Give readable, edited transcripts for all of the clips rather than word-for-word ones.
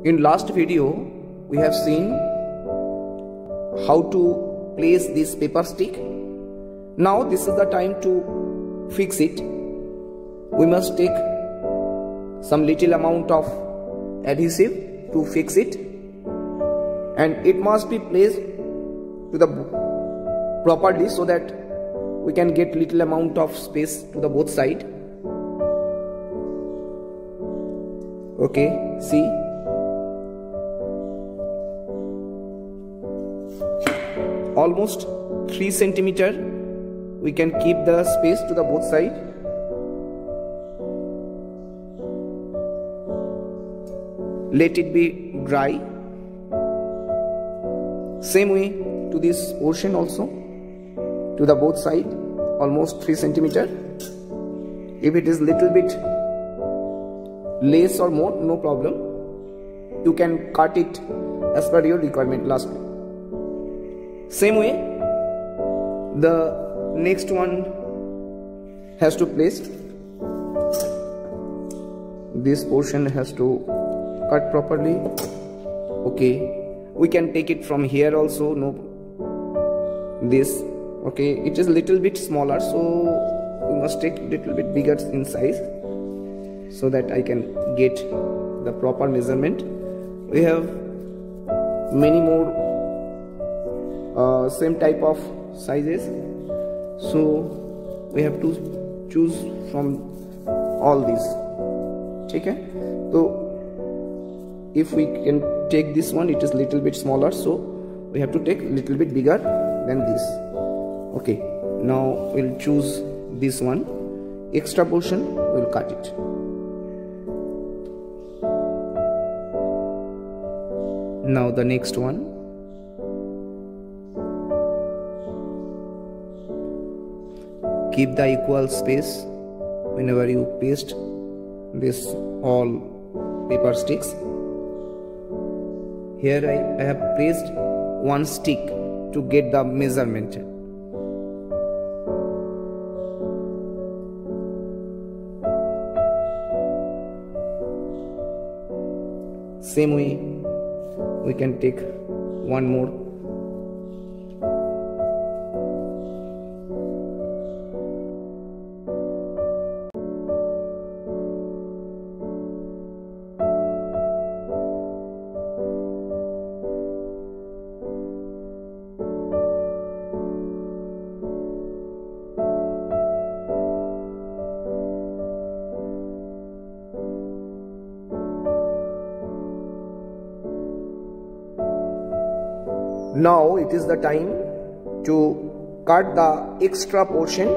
In last video, we have seen how to place this paper stick. Now this is the time to fix it. We must take some little amount of adhesive to fix it, and it must be placed to the properly so that we can get little amount of space to the both side. Okay, see, almost 3 centimeter we can keep the space to the both side. Let it be dry. Same way to this portion also, to the both side, almost 3 centimeter. If it is little bit less or more, no problem, you can cut it as per your requirement. Lastly, same way the next one has to place. This portion has to cut properly. Okay, we can take it from here also. No, this, okay, it is little bit smaller, so we must take little bit bigger in size so that I can get the proper measurement. We have many more same type of sizes, so we have to choose from all these. Okay, so if we can take this one, it is little bit smaller, so we have to take little bit bigger than this. Okay, now we'll choose this one. Extra portion we'll cut it. Now the next one. Keep the equal space whenever you paste this all paper sticks. Here I have placed one stick to get the measurement. Same way we can take one more. Now it is the time to cut the extra portion.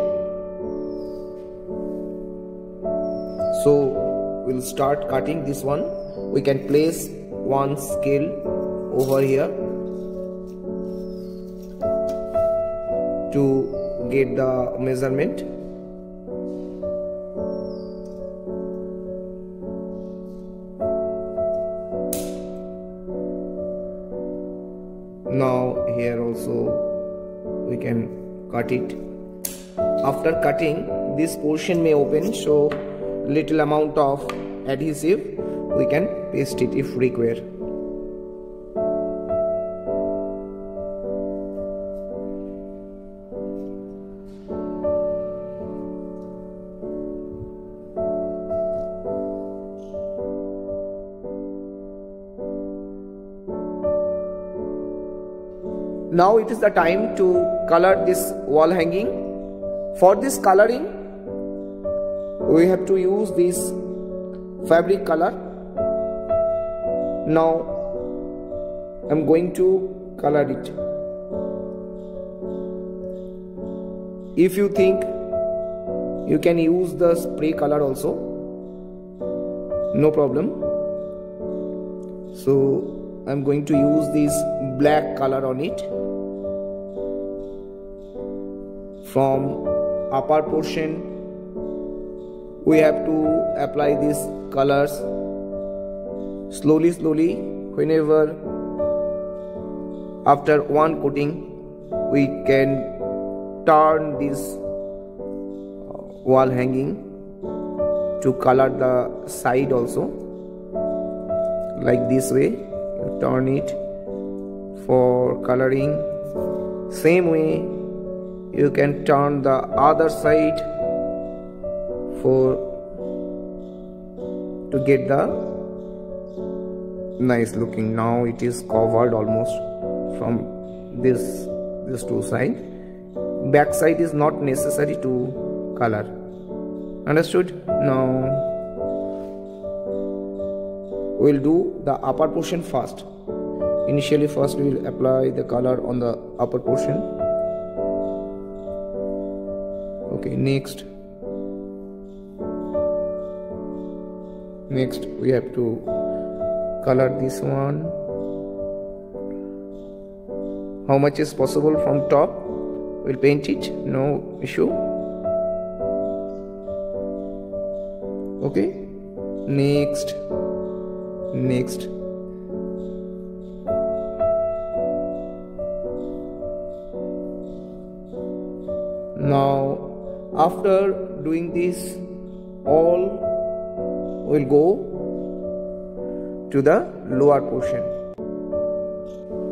So we'll start cutting this one. We can place one scale over here to get the measurement. Now here also we can cut it. After cutting, this portion may open, so little amount of adhesive we can paste it if required. Now it is the time to color this wall hanging. For this coloring, we have to use this fabric color. Now I am going to color it. If you think, you can use the spray color also, no problem. So I am going to use this black color on it. From upper portion we have to apply these colors slowly. Whenever after one coating we can turn this wall hanging to color the side also. like this way. You turn it for coloring. Same way you can turn the other side to get the nice looking. Now it is covered almost from these two sides. Back side is not necessary to color. Understood? Now we'll do the upper portion first. Initially first we will apply the color on the upper portion. Okay, next we have to color this one. How much is possible from top, we'll paint it, no issue. Okay, next now after doing this all, we'll go to the lower portion.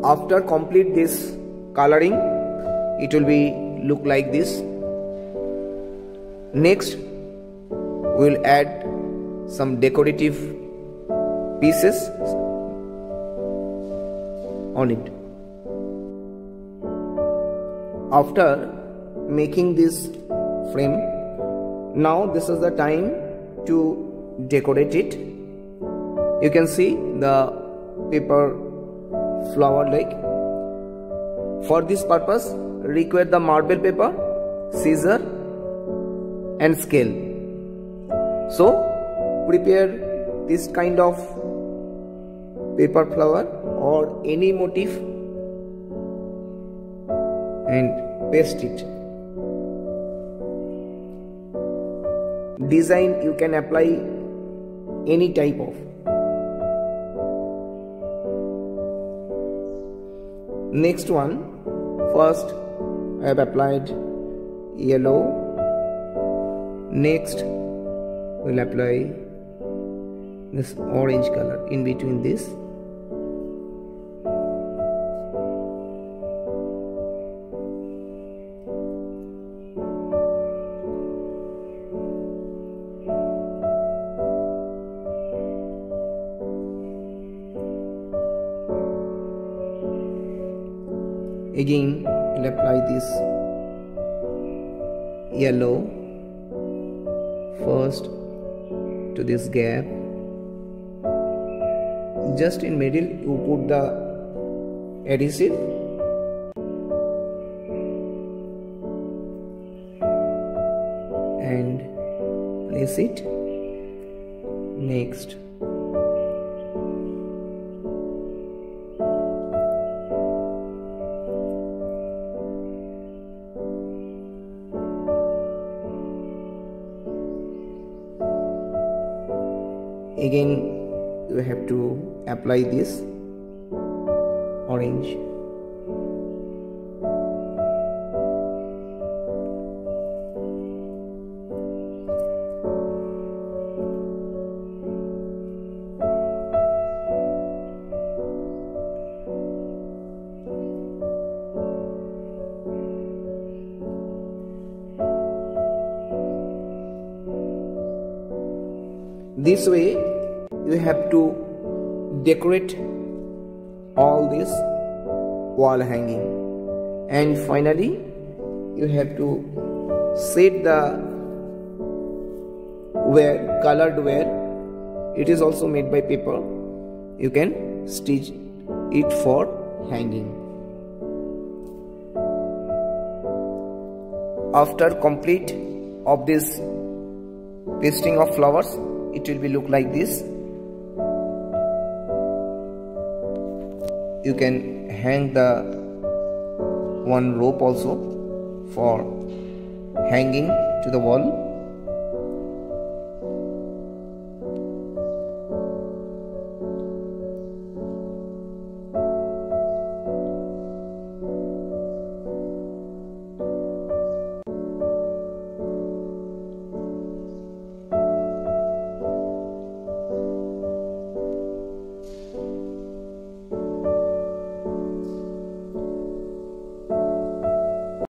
After complete this coloring, it will be look like this. Next we'll add some decorative pieces on it. After making this frame, now this is the time to decorate it. You can see the paper flower like. For this purpose require the marble paper, scissor and scale. So prepare this kind of paper flower or any motif and paste it. Design you can apply any type of. Next one, first I have applied yellow. Next we'll apply this orange color in between this. Again we'll apply this yellow first to this gap. Just in middle you put the adhesive and place it. Next again you have to apply this orange. This way you have to decorate all this wall hanging, and finally you have to set the colored wire. It is also made by paper. You can stitch it for hanging. After complete of this pasting of flowers, it will be look like this. You can hang the one rope also for hanging to the wall.